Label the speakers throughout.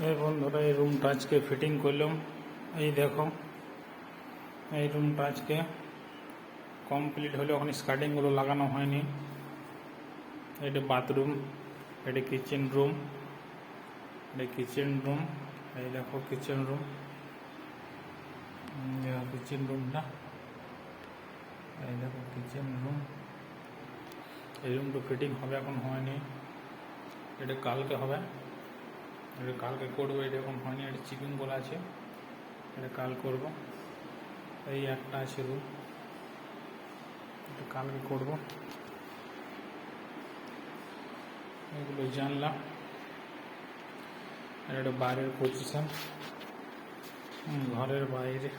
Speaker 1: এই বন্ধুরা, এই রুমটা আজকে ফিটিং করলাম। এই দেখো, এই রুমটা আজকে কমপ্লিট হলো। ওখানে স্কার্টিংগুলো লাগানো হয়নি। এটা বাথরুম, এটা কিচেন রুম, এই দেখো কিচেন রুম, কিচেন রুমটা, এই দেখো কিচেন রুম। এই রুমটা ফিটিং হবে, এখন হয়নি। এটা কালকে হবে, এটা কালকে করবো। এটা এখন হয়নি, এটা চিপিং করা আছে, এটা কাল করব। এই একটা আছে রুম, এটা কালকে করব। এগুলো জানলাম। এটা বাইরের পজিশন, ঘরের বাইরে।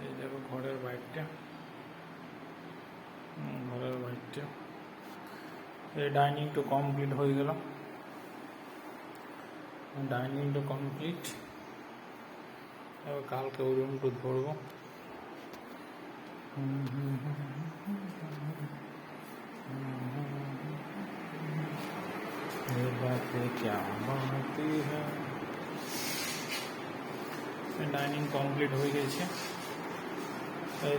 Speaker 1: এই দেখো ঘরের বাইরটা, এই ডাইনিংটা কমপ্লিট হয়ে গেল। ডাইনিংটা কমপ্লিট, এবার কালকে ওই রুমটা ধরবো। ডাইনিং কমপ্লিট হয়ে গেছে। এই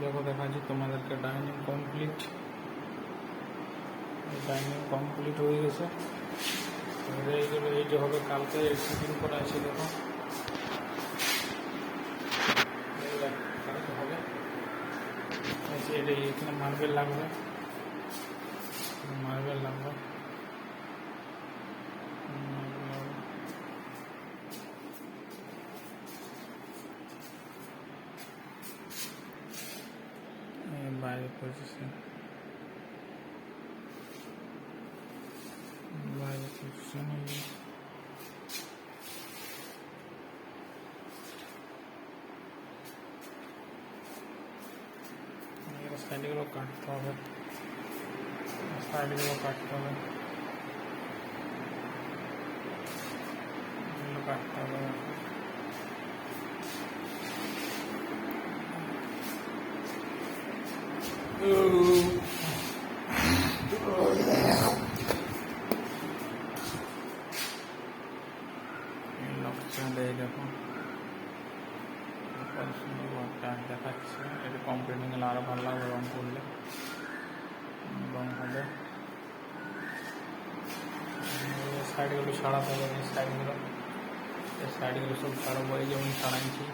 Speaker 1: দেখো, দেখাচ্ছি তোমাদেরকে। ডাইনিং কমপ্লিট হয়ে গেছে। এইগুলো এই যে হবে কালকে ফিটিং করা আছে। দেখো কালকে হবে। এটা এখানে মার্বেল লাগবে। বাইরে পজিশন, সাইডগুলো কাটতে হবে, এই দেখো কত সুন্দর ঘরটা দেখাচ্ছে। এটা কমপ্লিট হয়ে গেলে আরও ভালো লাগবে রং করলে, রং হবে। সাইডগুলো সারাতে হবে, এই সাইডগুলো সব সারাবো। এই যেমন ছাড়াইছি।